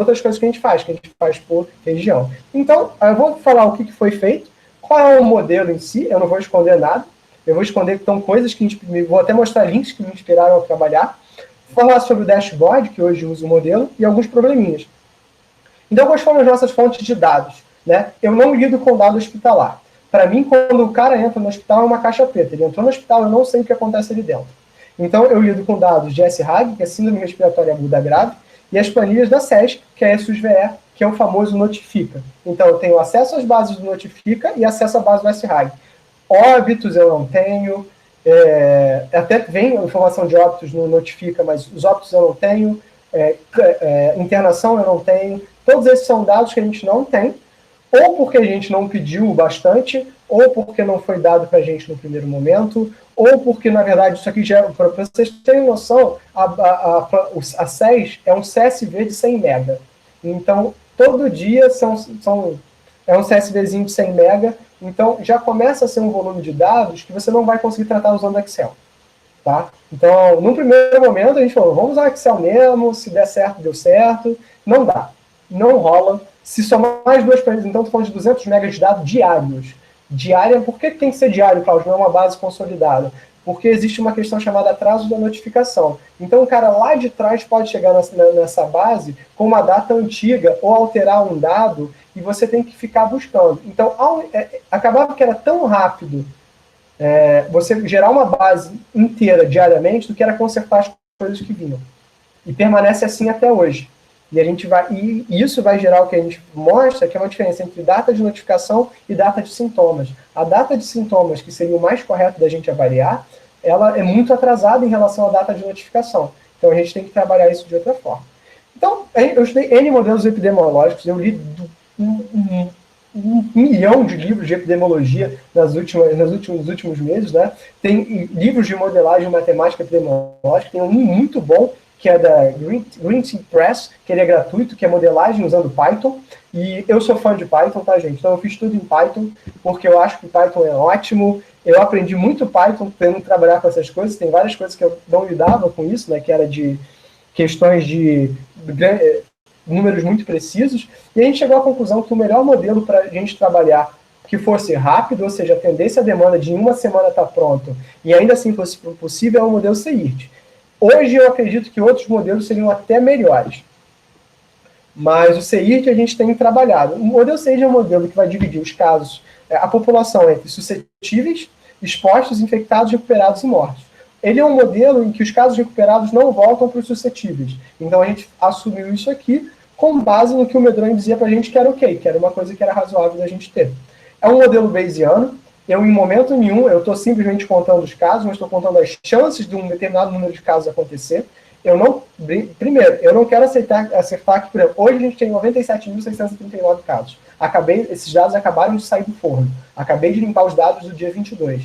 outras coisas que a gente faz por região. Então, eu vou falar o que foi feito, qual é o modelo em si, eu não vou esconder nada, eu vou esconder que são coisas que vou até mostrar links que me inspiraram a trabalhar, falar sobre o dashboard, que hoje uso o modelo, e alguns probleminhas. Então, quais foram as nossas fontes de dados? Né? Eu não lido com dado hospitalar. Para mim, quando o cara entra no hospital, é uma caixa preta. Ele entrou no hospital, eu não sei o que acontece ali dentro. Então, eu lido com dados de SRAG, que é Síndrome Respiratória Aguda Grave, e as planilhas da SES, que é a SUSVE, que é o famoso Notifica. Então, eu tenho acesso às bases do Notifica e acesso à base do SRAG. Óbitos eu não tenho, até vem a informação de óbitos no Notifica, mas os óbitos eu não tenho, internação eu não tenho. Todos esses são dados que a gente não tem, ou porque a gente não pediu bastante, ou porque não foi dado para a gente no primeiro momento, ou porque, na verdade, isso aqui já, para vocês terem noção, a SES é um CSV de 100 MB. Então, todo dia é um CSVzinho de 100 MB, então já começa a ser um volume de dados que você não vai conseguir tratar usando Excel. Tá? Então, num primeiro momento, a gente falou, vamos usar Excel mesmo, se der certo, deu certo. Não dá, não rola. Se somar as duas planilhas, então, estou falando de 200 megas de dados diários. Diária, por que tem que ser diário, Cláudio? Não é uma base consolidada. Porque existe uma questão chamada atraso da notificação. Então, o cara lá de trás pode chegar nessa base com uma data antiga ou alterar um dado e você tem que ficar buscando. Então, acabava que era tão rápido você gerar uma base inteira diariamente do que era consertar as coisas que vinham. E permanece assim até hoje. E isso vai gerar o que a gente mostra, que é uma diferença entre data de notificação e data de sintomas. A data de sintomas, que seria o mais correto da gente avaliar, ela é muito atrasada em relação à data de notificação. Então a gente tem que trabalhar isso de outra forma. Então, eu estudei N modelos epidemiológicos, eu li um milhão de livros de epidemiologia nos últimos meses, né? Tem livros de modelagem matemática epidemiológica, tem um muito bom, que é da Green Tea Press, que ele é gratuito, que é modelagem usando Python, e eu sou fã de Python, tá, gente? Então eu fiz tudo em Python, porque eu acho que Python é ótimo, eu aprendi muito Python tendo trabalhar com essas coisas, tem várias coisas que eu não lidava com isso, né, que era de questões de números muito precisos, e a gente chegou à conclusão que o melhor modelo para a gente trabalhar que fosse rápido, ou seja, atendesse a demanda de uma semana estar pronto, e ainda assim fosse possível, é o modelo CIRT. Hoje eu acredito que outros modelos seriam até melhores. Mas o CIRT a gente tem trabalhado. O modelo CIRT é um modelo que vai dividir os casos, a população entre suscetíveis, expostos, infectados, recuperados e mortos. Ele é um modelo em que os casos recuperados não voltam para os suscetíveis. Então a gente assumiu isso aqui com base no que o Medronho dizia para a gente que era ok, que era uma coisa que era razoável da gente ter. É um modelo bayesiano. Eu, em momento nenhum, eu estou simplesmente contando os casos, mas estou contando as chances de um determinado número de casos acontecer. Primeiro, eu não quero acertar que, por exemplo, hoje a gente tem 97.639 casos. Esses dados acabaram de sair do forno. Acabei de limpar os dados do dia 22.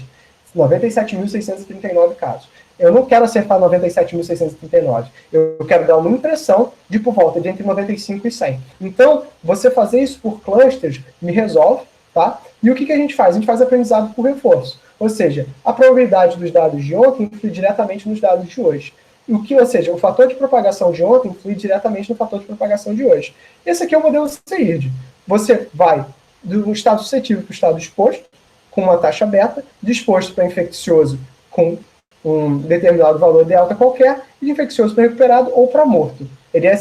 97.639 casos. Eu não quero acertar 97.639. Eu quero dar uma impressão de por volta de entre 95 e 100. Então, você fazer isso por clusters me resolve, tá? E o que a gente faz? A gente faz aprendizado por reforço. Ou seja, a probabilidade dos dados de ontem influi diretamente nos dados de hoje. Ou seja, o fator de propagação de ontem influi diretamente no fator de propagação de hoje. Esse aqui é o modelo CIRD. Você vai do estado suscetível para o estado exposto, com uma taxa beta, disposto para infeccioso com um determinado valor de alta qualquer, e de infeccioso para recuperado ou para morto.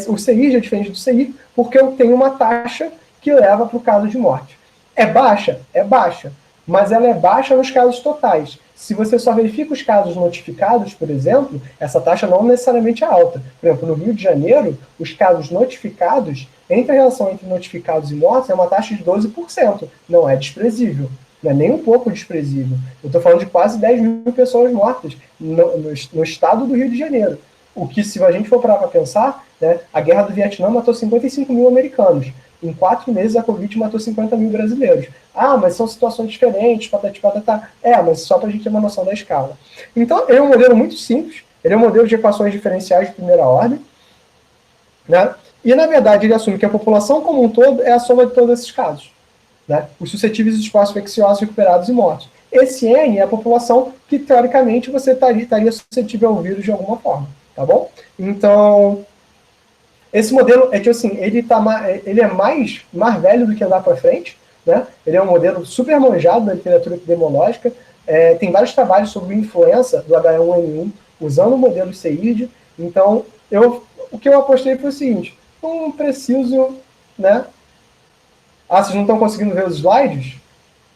O CIRD é diferente do CIR porque eu tenho uma taxa que leva para o caso de morte. É baixa? É baixa. Mas ela é baixa nos casos totais. Se você só verifica os casos notificados, por exemplo, essa taxa não necessariamente é alta. Por exemplo, no Rio de Janeiro, os casos notificados, a relação entre notificados e mortos é uma taxa de 12%. Não é desprezível. Não é nem um pouco desprezível. Eu estou falando de quase 10 mil pessoas mortas no estado do Rio de Janeiro. O que, se a gente for parar para pensar, né, a guerra do Vietnã matou 55 mil americanos. Em 4 meses, a Covid matou 50 mil brasileiros. Ah, mas são situações diferentes, patati patatá. Mas só para a gente ter uma noção da escala. Então, ele é um modelo muito simples. Ele é um modelo de equações diferenciais de primeira ordem. Né? E, na verdade, ele assume que a população como um todo é a soma de todos esses casos. Né? Os suscetíveis, os expostos, infecciosos, recuperados e mortos. Esse N é a população que, teoricamente, você estaria suscetível ao vírus de alguma forma. Tá bom? Então, Esse modelo é que assim, ele é mais velho do que andar para frente, né? Ele é um modelo super manjado da literatura epidemiológica. Tem vários trabalhos sobre influenza do H1N1 usando o modelo CIRD. Então, o que eu apostei foi o seguinte: não preciso, né? Vocês não estão conseguindo ver os slides?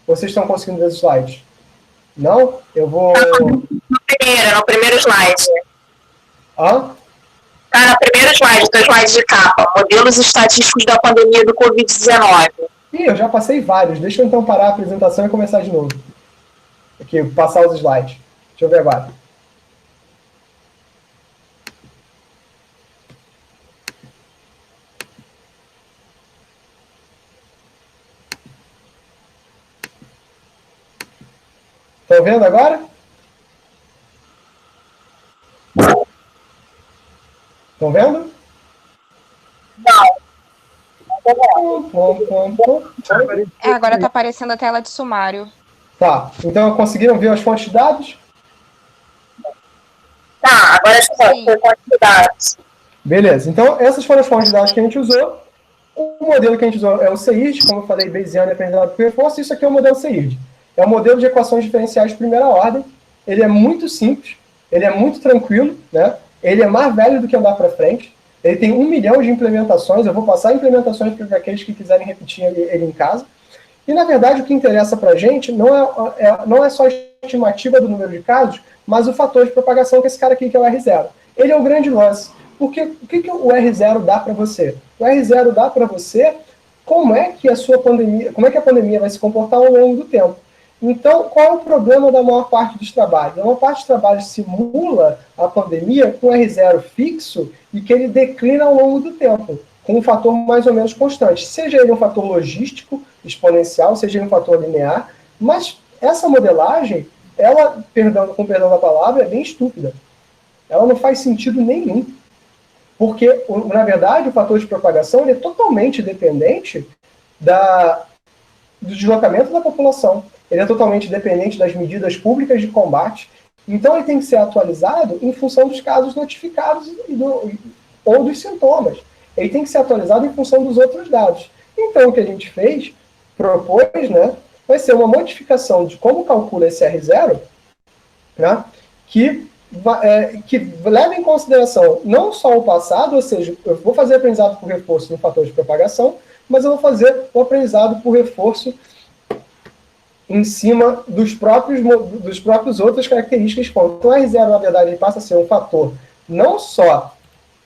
Vocês estão conseguindo ver os slides? Não? Eu vou. No primeiro slide. Hã? Tá no primeiro slide, do slide de capa. Modelos estatísticos da pandemia do Covid-19. Ih, eu já passei vários. Deixa eu então parar a apresentação e começar de novo. Aqui, passar os slides. Deixa eu ver agora. Estão vendo agora? Estão vendo? Agora está aparecendo a tela de sumário. Tá, então conseguiram ver as fontes de dados? Tá, agora as fontes de dados. Beleza, então essas foram as fontes de dados que a gente usou. O modelo que a gente usou é o CIRD, como eu falei, Bayesiano e aprendizado por reforço. Isso aqui é o modelo CIRD. É um modelo de equações diferenciais de primeira ordem. Ele é muito simples, ele é muito tranquilo, né? Ele é mais velho do que andar para frente. Ele tem 1 milhão de implementações. Eu vou passar implementações para aqueles que quiserem repetir ele em casa. E, na verdade, o que interessa para a gente não é só a estimativa do número de casos, mas o fator de propagação, que é esse cara aqui, que é o R0. Ele é o grande lance. Porque o que o R0 dá para você? O R0 dá para você como é que a pandemia vai se comportar ao longo do tempo. Então, qual é o problema da maior parte dos trabalhos? A maior parte dos trabalhos simula a pandemia com R0 fixo e que ele declina ao longo do tempo, com um fator mais ou menos constante. Seja ele um fator logístico, exponencial, seja ele um fator linear, mas essa modelagem, ela, com perdão da palavra, é bem estúpida. Ela não faz sentido nenhum. Porque, na verdade, o fator de propagação ele é totalmente dependente do deslocamento da população. Ele é totalmente dependente das medidas públicas de combate. Então, ele tem que ser atualizado em função dos casos notificados ou dos sintomas. Ele tem que ser atualizado em função dos outros dados. Então, o que a gente propôs, né, vai ser uma modificação de como calcula esse R0, né, que leva em consideração não só o passado, ou seja, eu vou fazer aprendizado por reforço no fator de propagação, mas eu vou fazer o aprendizado por reforço em cima dos próprios outras características. Então, o R0, na verdade, ele passa a ser um fator não só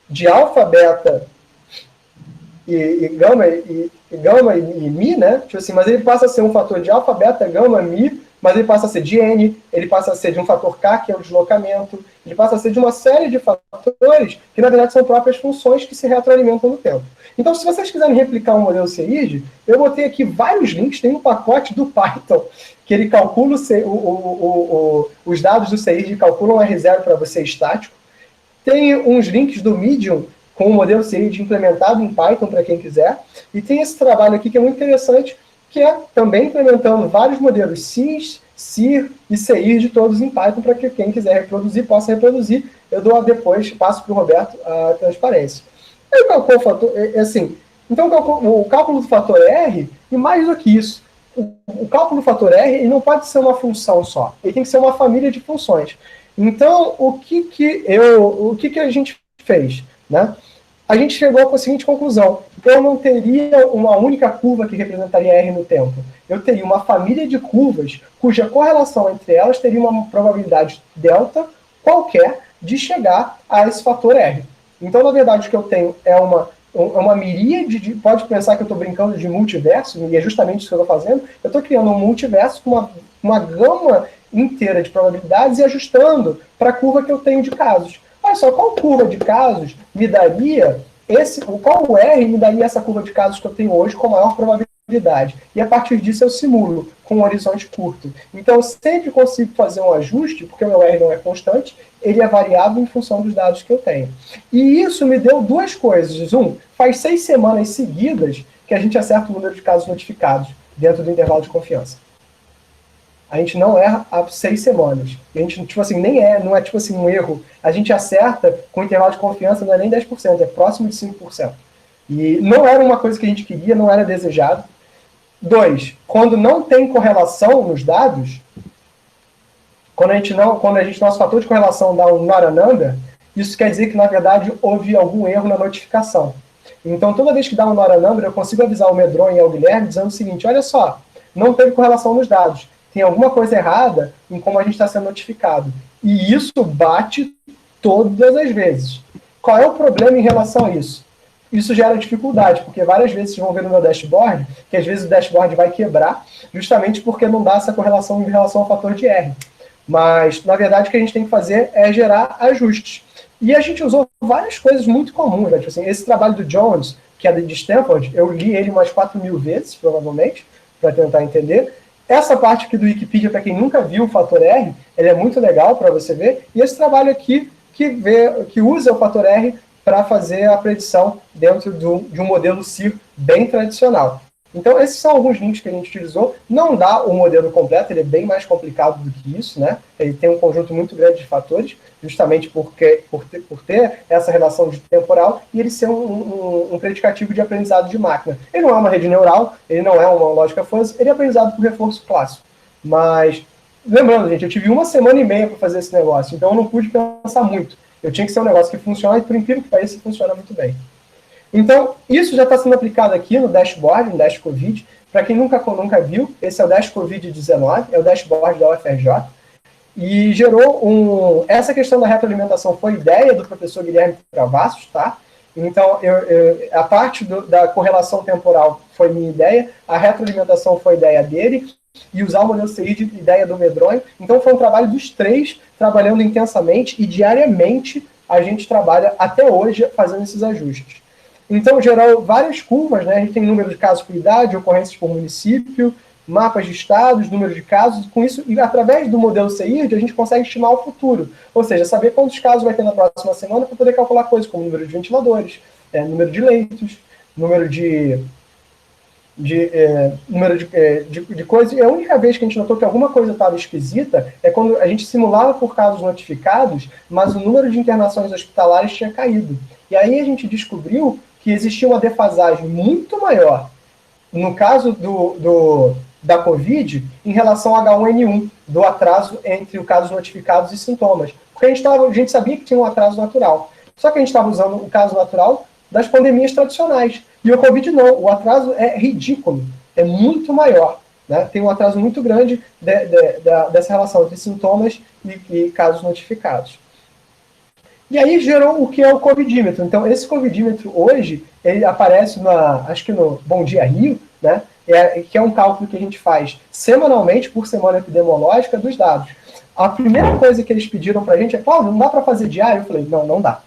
de alfa, beta e gama e mi, né? Tipo assim, mas ele passa a ser um fator de alfa, beta, gama, mi, mas ele passa a ser de n, ele passa a ser de um fator k, que é o deslocamento, ele passa a ser de uma série de fatores que, na verdade, são próprias funções que se retroalimentam no tempo. Então, se vocês quiserem replicar o modelo CIRD, eu botei aqui vários links, tem um pacote do Python, que ele calcula os dados do CIRD, calculam R0 para você estático. Tem uns links do Medium, com o modelo CIRD implementado em Python, para quem quiser. E tem esse trabalho aqui que é muito interessante, que é também implementando vários modelos CIS, CIR e CIRD, todos em Python, para que quem quiser reproduzir, possa reproduzir. Eu dou depois, passo para o Roberto a transparência. Aí o cálculo do fator, então o cálculo do fator R, e mais do que isso, o cálculo do fator R ele não pode ser uma função só, ele tem que ser uma família de funções. Então, o que a gente fez? Né? A gente chegou com a seguinte conclusão: eu não teria uma única curva que representaria R no tempo. Eu teria uma família de curvas cuja correlação entre elas teria uma probabilidade delta qualquer de chegar a esse fator R. Então, na verdade, o que eu tenho é uma miríade pode pensar que eu estou brincando de multiverso, e é justamente isso que eu estou fazendo. Eu estou criando um multiverso com uma gama inteira de probabilidades e ajustando para a curva que eu tenho de casos. Olha só, qual curva de casos me daria qual R me daria essa curva de casos que eu tenho hoje com maior probabilidade? E a partir disso eu simulo com um horizonte curto. Então eu sempre consigo fazer um ajuste, porque o meu R não é constante, ele é variável em função dos dados que eu tenho. E isso me deu duas coisas. Faz 6 semanas seguidas que a gente acerta o número de casos notificados dentro do intervalo de confiança. a gente não erra há 6 semanas. A gente, tipo assim, não é tipo assim um erro. A gente acerta com intervalo de confiança, não é nem 10%, é próximo de 5%. E não era uma coisa que a gente queria, não era desejado. 2, quando não tem correlação nos dados, nosso fator de correlação dá um not a number, isso quer dizer que, na verdade, houve algum erro na notificação. Então, toda vez que dá um not a number, eu consigo avisar o Medron e o Guilherme dizendo o seguinte, olha só, não teve correlação nos dados. Tem alguma coisa errada em como a gente está sendo notificado. E isso bate todas as vezes. Qual é o problema em relação a isso? Isso gera dificuldade, porque várias vezes vocês vão ver no meu dashboard, que às vezes o dashboard vai quebrar, justamente porque não dá essa correlação em relação ao fator de R. Mas, na verdade, o que a gente tem que fazer é gerar ajustes. E a gente usou várias coisas muito comuns. Né? Tipo assim, esse trabalho do Jones, que é de Stanford, eu li ele umas 4.000 vezes, provavelmente, para tentar entender. Essa parte aqui do Wikipedia, para quem nunca viu o fator R, ele é muito legal para você ver. E esse trabalho aqui, que usa o fator R para fazer a predição dentro de um modelo CIR bem tradicional. Então, esses são alguns links que a gente utilizou. Não dá o modelo completo, ele é bem mais complicado do que isso, né? Ele tem um conjunto muito grande de fatores, justamente por ter essa relação de temporal e ele ser um predicativo de aprendizado de máquina. Ele não é uma rede neural, ele não é uma lógica fuzzy, ele é aprendizado por reforço clássico. Mas, lembrando, gente, eu tive 1 semana e meia para fazer esse negócio, então eu não pude pensar muito. Eu tinha que ser um negócio que funciona e, por incrível que pareça, funciona muito bem. Então, isso já está sendo aplicado aqui no dashboard, no Dash Covid. Para quem nunca viu, esse é o Dash Covid-19, é o dashboard da UFRJ. E gerou essa questão da retroalimentação foi ideia do professor Guilherme Travassos, tá? Então, a parte da correlação temporal foi minha ideia, a retroalimentação foi ideia dele, e usar o modelo CI ideia do Medronho. Então, foi um trabalho dos 3, trabalhando intensamente, e diariamente a gente trabalha até hoje fazendo esses ajustes. Então, gerou várias curvas, né? A gente tem número de casos por idade, ocorrências por município, mapas de estados, número de casos. Com isso, e através do modelo CIRD, a gente consegue estimar o futuro. Ou seja, saber quantos casos vai ter na próxima semana para poder calcular coisas como número de ventiladores, número de leitos, número de coisas. E a única vez que a gente notou que alguma coisa estava esquisita é quando a gente simulava por casos notificados, mas o número de internações hospitalares tinha caído. E aí a gente descobriu que existia uma defasagem muito maior no caso da COVID em relação ao H1N1, do atraso entre os casos notificados e sintomas. Porque a gente sabia que tinha um atraso natural. Só que a gente estava usando o caso natural das pandemias tradicionais. E o COVID não, o atraso é ridículo, é muito maior. Né? Tem um atraso muito grande dessa relação entre sintomas e casos notificados. E aí gerou o que é o covidímetro. Então, esse covidímetro hoje, ele aparece acho que no Bom Dia Rio, né? Que é um cálculo que a gente faz semanalmente, por semana epidemiológica, dos dados. A primeira coisa que eles pediram para a gente é, Cláudio, não dá para fazer diário? Eu falei, não dá.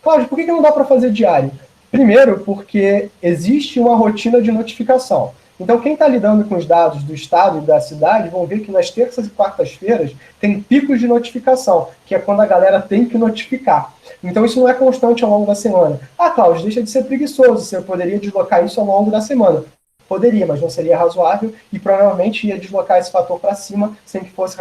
Cláudio, por que não dá para fazer diário? Primeiro, porque existe uma rotina de notificação. Então, quem está lidando com os dados do estado e da cidade vão ver que nas terças e quartas-feiras tem picos de notificação, que é quando a galera tem que notificar. Então, isso não é constante ao longo da semana. Ah, Cláudio, deixa de ser preguiçoso, você poderia deslocar isso ao longo da semana. Poderia, mas não seria razoável e provavelmente ia deslocar esse fator para cima sem que fosse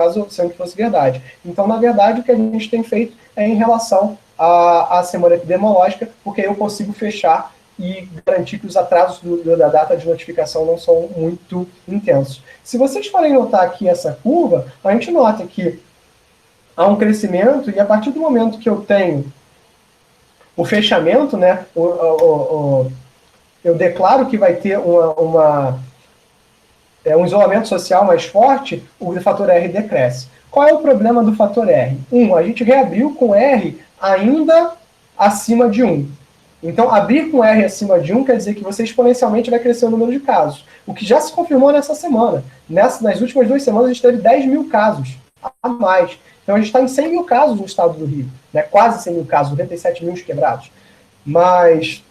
verdade. Então, na verdade, o que a gente tem feito é em relação à semana epidemiológica, porque eu consigo fechar e garantir que os atrasos da data de notificação não são muito intensos. Se vocês forem notar aqui essa curva, a gente nota que há um crescimento e a partir do momento que eu tenho o fechamento, né, eu declaro que vai ter um isolamento social mais forte, o fator R decresce. Qual é o problema do fator R? A gente reabriu com R ainda acima de 1. Então, abrir com R acima de 1 quer dizer que você exponencialmente vai crescer o número de casos. O que já se confirmou nessa semana. Nas últimas 2 semanas, a gente teve 10 mil casos a mais. Então, a gente está em 100 mil casos no estado do Rio. Né? Quase 100 mil casos, 97 mil quebrados. Mas,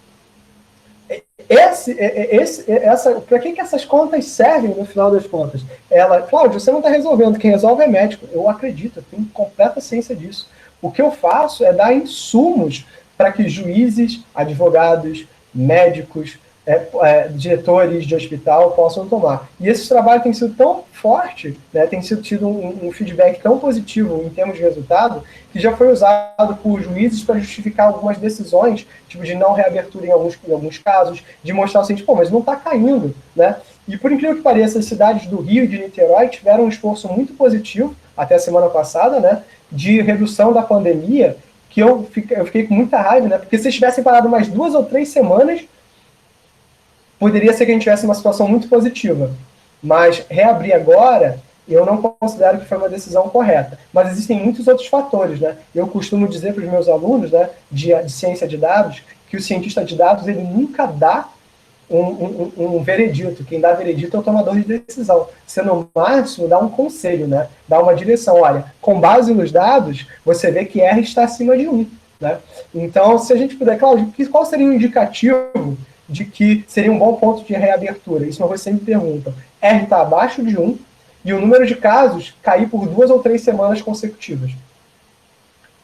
para que essas contas servem no final das contas? Cláudio, você não está resolvendo. Quem resolve é médico. Eu acredito, eu tenho completa ciência disso. O que eu faço é dar insumos para que juízes, advogados, médicos, diretores de hospital possam tomar. E esse trabalho tem sido tão forte, né, tem tido um feedback tão positivo em termos de resultado, que já foi usado por juízes para justificar algumas decisões, tipo de não reabertura em alguns casos, de mostrar o seguinte, pô, mas não está caindo, né? E por incrível que pareça, as cidades do Rio e de Niterói tiveram um esforço muito positivo, até a semana passada, né, de redução da pandemia, que eu fiquei com muita raiva, né? Porque se eles tivessem parado mais 2 ou 3 semanas, poderia ser que a gente tivesse uma situação muito positiva. Mas reabrir agora, eu não considero que foi uma decisão correta. Mas existem muitos outros fatores, né? Eu costumo dizer para os meus alunos, né, de ciência de dados, que o cientista de dados ele nunca dá um veredito. Quem dá veredito é o tomador de decisão. Você, no máximo, dá um conselho, né? Dá uma direção. Olha, com base nos dados, você vê que R está acima de 1. Né? Então, se a gente puder, Cláudio, qual seria um indicativo de que seria um bom ponto de reabertura? Isso você sempre pergunta. R está abaixo de 1 e o número de casos cair por 2 ou 3 semanas consecutivas.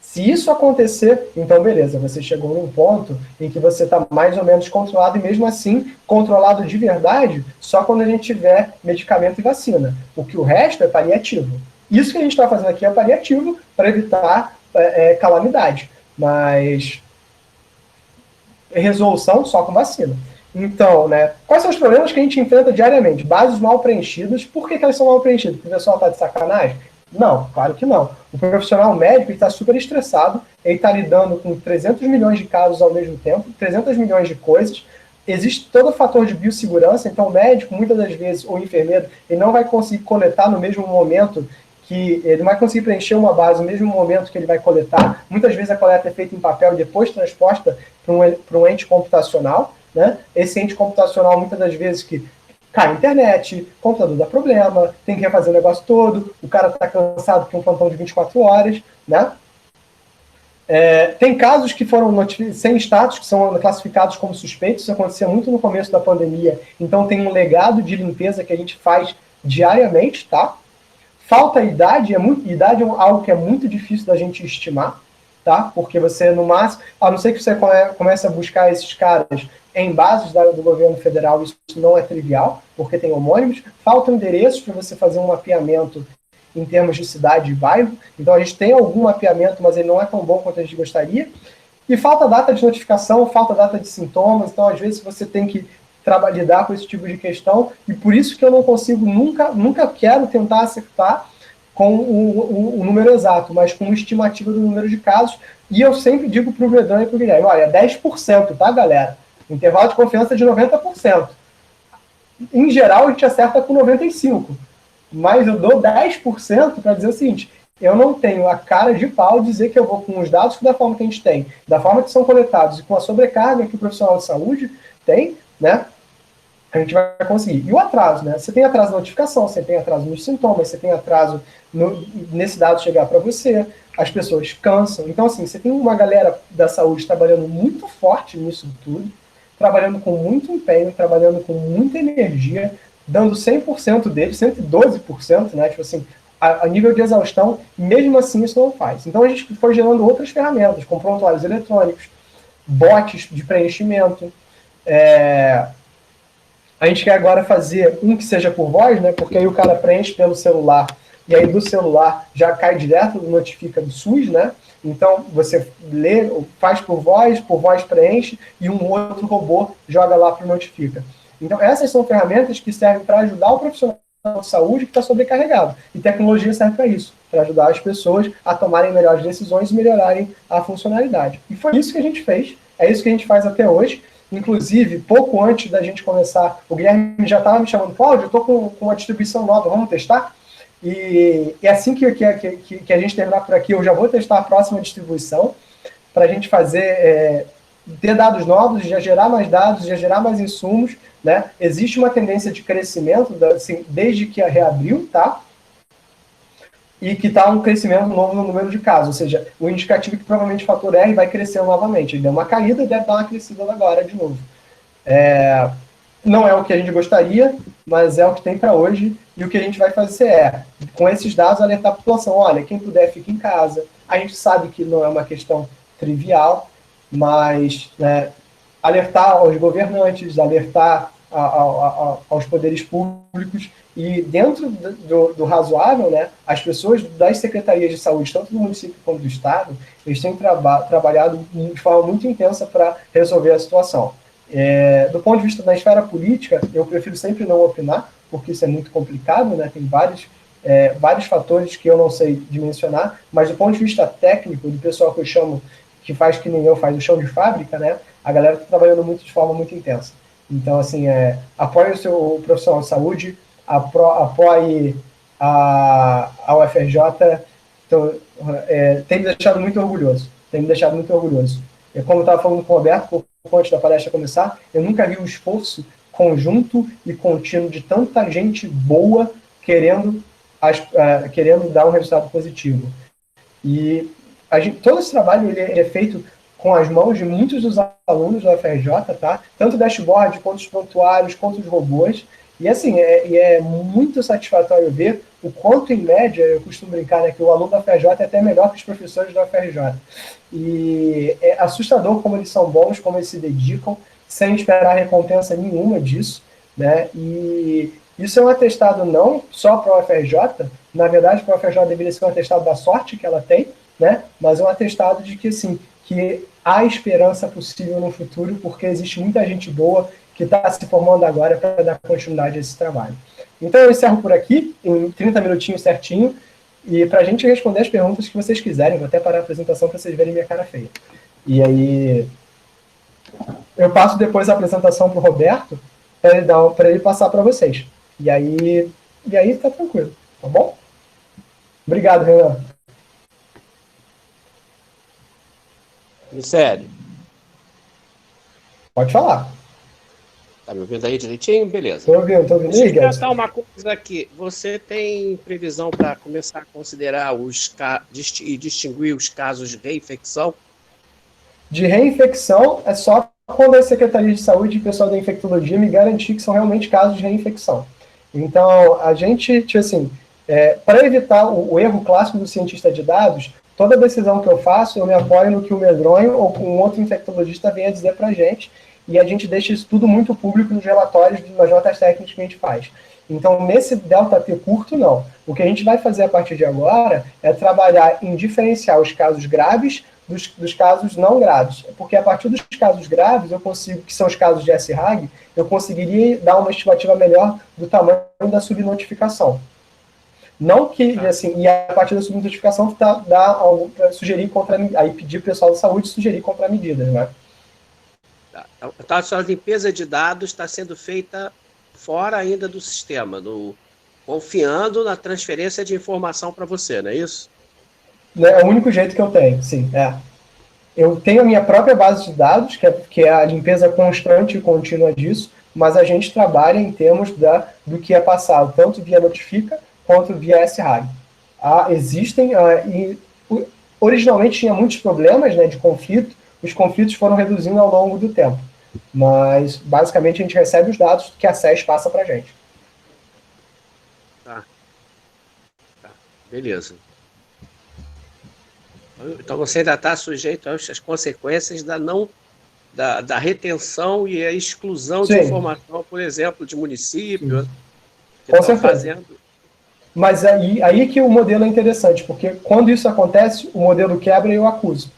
Se isso acontecer, então beleza, você chegou num ponto em que você está mais ou menos controlado, e mesmo assim, controlado de verdade, só quando a gente tiver medicamento e vacina. O resto é paliativo. Isso que a gente está fazendo aqui é paliativo para evitar calamidade. Mas resolução só com vacina. Então, né, quais são os problemas que a gente enfrenta diariamente? Bases mal preenchidas. Por que elas são mal preenchidas? Porque o pessoal está de sacanagem? Não, claro que não. O profissional médico está super estressado, ele está lidando com 300 milhões de casos ao mesmo tempo, 300 milhões de coisas. Existe todo o fator de biossegurança, então o médico, muitas das vezes, ou o enfermeiro, ele não vai conseguir coletar no mesmo momento que ele não vai conseguir preencher uma base no mesmo momento que ele vai coletar. Muitas vezes a coleta é feita em papel e depois transposta para um ente computacional. Né? Esse ente computacional, muitas das vezes, que cai a internet, o computador dá problema, tem que refazer o negócio todo, o cara está cansado porque é um plantão de 24 horas. Né? Tem casos que foram sem status, que são classificados como suspeitos. Isso acontecia muito no começo da pandemia. Então tem um legado de limpeza que a gente faz diariamente, tá? Falta idade, idade é algo que é muito difícil da gente estimar, tá? Porque você, no máximo, a não ser que você comece a buscar esses caras em bases do governo federal, isso não é trivial, porque tem homônimos. Faltam endereços para você fazer um mapeamento em termos de cidade e bairro. Então, a gente tem algum mapeamento, mas ele não é tão bom quanto a gente gostaria. E falta data de notificação, falta data de sintomas. Então, às vezes, você tem que lidar com esse tipo de questão, e por isso que eu não consigo, nunca quero tentar acertar com o número exato, mas com uma estimativa do número de casos, e eu sempre digo para o Vedran e para o Guilherme, olha, 10%, tá, galera? Intervalo de confiança de 90%. Em geral, a gente acerta com 95%, mas eu dou 10% para dizer o seguinte, eu não tenho a cara de pau dizer que eu vou com os dados da forma que a gente tem, da forma que são coletados, e com a sobrecarga que o profissional de saúde tem, né? A gente vai conseguir. E o atraso, né? Você tem atraso na notificação, você tem atraso nos sintomas, você tem atraso nesse dado chegar para você, as pessoas cansam. Então, assim, você tem uma galera da saúde trabalhando muito forte nisso tudo, trabalhando com muito empenho, trabalhando com muita energia, dando 100% deles, 112%, né? Tipo assim, a nível de exaustão, mesmo assim isso não faz. Então, a gente foi gerando outras ferramentas, com prontuários eletrônicos, bots de preenchimento, a gente quer agora fazer um que seja por voz, né? Porque aí o cara preenche pelo celular, e aí do celular já cai direto, notifica do SUS, né? Então, você lê, faz por voz preenche, e um outro robô joga lá para o notifica. Então, essas são ferramentas que servem para ajudar o profissional de saúde que está sobrecarregado. E tecnologia serve para isso, para ajudar as pessoas a tomarem melhores decisões e melhorarem a funcionalidade. E foi isso que a gente fez, é isso que a gente faz até hoje. Inclusive, pouco antes da gente começar, o Guilherme já estava me chamando, Cláudio, eu estou com uma distribuição nova, vamos testar? E assim que a gente terminar por aqui, eu já vou testar a próxima distribuição, para a gente fazer, ter dados novos, já gerar mais dados, já gerar mais insumos, né? Existe uma tendência de crescimento, assim, desde que reabriu, tá? E que está um crescimento novo no número de casos, ou seja, o indicativo é que provavelmente o fator R vai crescer novamente. Ele deu uma caída e deve dar uma crescida agora de novo. Não é o que a gente gostaria, mas é o que tem para hoje, e o que a gente vai fazer com esses dados, alertar a população, olha, quem puder fica em casa. A gente sabe que não é uma questão trivial, mas, né, alertar aos governantes, alertar aos poderes públicos, e dentro do razoável, né, as pessoas das secretarias de saúde, tanto do município quanto do estado, eles têm trabalhado de forma muito intensa para resolver a situação. Do ponto de vista da esfera política, eu prefiro sempre não opinar, porque isso é muito complicado, né, tem vários fatores que eu não sei dimensionar, mas do ponto de vista técnico, do pessoal que eu chamo, que faz que nem eu, faz o chão de fábrica, né, a galera está trabalhando de forma muito intensa. Então, assim, apoie o seu profissional de saúde, apoie a UFRJ, então, tem me deixado muito orgulhoso. Como eu estava falando com o Roberto, antes da palestra começar, eu nunca vi um esforço conjunto e contínuo de tanta gente boa querendo dar um resultado positivo. E todo esse trabalho ele é feito com as mãos de muitos dos alunos da UFRJ, tá? Tanto o dashboard, quanto os prontuários, quanto os robôs. E assim, é muito satisfatório ver o quanto, em média, eu costumo brincar, né, que o aluno da UFRJ é até melhor que os professores da UFRJ. E é assustador como eles são bons, como eles se dedicam, sem esperar recompensa nenhuma disso, né? E isso é um atestado não só para a UFRJ, na verdade, para a UFRJ deveria ser um atestado da sorte que ela tem, né? Mas é um atestado de que, assim, que há esperança possível no futuro, porque existe muita gente boa que está se formando agora para dar continuidade a esse trabalho. Então, eu encerro por aqui, em 30 minutinhos certinho, e para a gente responder as perguntas que vocês quiserem, vou até parar a apresentação para vocês verem minha cara feia. E aí, eu passo depois a apresentação para o Roberto, para ele passar para vocês. E aí tá tranquilo, tá bom? Obrigado, Renan. Sério. Pode falar. Tá me ouvindo aí direitinho? Beleza. Tô ouvindo. Deixa eu perguntar uma coisa aqui. Você tem previsão para começar a considerar e distinguir os casos de reinfecção? De reinfecção é só quando a Secretaria de Saúde e o pessoal da infectologia me garantir que são realmente casos de reinfecção. Então, a gente, tipo assim, para evitar o erro clássico do cientista de dados, toda decisão que eu faço, eu me apoio no que o Medronho ou um outro infectologista venha dizer para a gente, e a gente deixa isso tudo muito público nos relatórios, nas notas técnicas que a gente faz. Então, nesse delta T curto, não. O que a gente vai fazer a partir de agora é trabalhar em diferenciar os casos graves dos casos não graves. Porque a partir dos casos graves, eu consigo, que são os casos de SRAG, eu conseguiria dar uma estimativa melhor do tamanho da subnotificação. Não que, assim, e a partir da subnotificação sugerir aí pedir para o pessoal da saúde sugerir contramedidas, né? Então, a sua limpeza de dados está sendo feita fora ainda do sistema, confiando na transferência de informação para você, não é isso? É o único jeito que eu tenho, sim. Eu tenho a minha própria base de dados, que é a limpeza constante e contínua disso, mas a gente trabalha em termos do que é passado, tanto via Notifica quanto via SRAG. Originalmente tinha muitos problemas, né, de conflito, os conflitos foram reduzindo ao longo do tempo, mas basicamente a gente recebe os dados que a SES passa para a gente. Tá. Beleza. Então você ainda está sujeito às consequências da retenção e a exclusão de informação, por exemplo, de município. Com certeza. Mas aí que o modelo é interessante, porque quando isso acontece, o modelo quebra e eu acuso.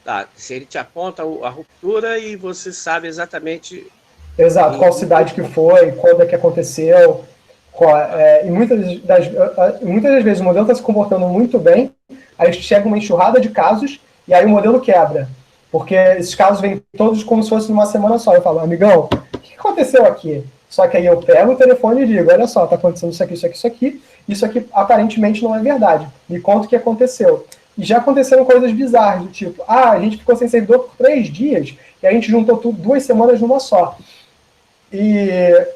Tá, se ele te aponta a ruptura e você sabe exatamente... Exato, qual cidade que foi, quando é que aconteceu. E muitas das vezes o modelo está se comportando muito bem, aí chega uma enxurrada de casos, e aí o modelo quebra. Porque esses casos vêm todos como se fosse numa semana só. Eu falo, amigão, o que aconteceu aqui? Só que aí eu pego o telefone e digo, olha só, está acontecendo isso aqui aparentemente não é verdade. Me conta o que aconteceu. E já aconteceram coisas bizarras, do tipo, a gente ficou sem servidor por 3 dias, e a gente juntou tudo 2 semanas numa só. E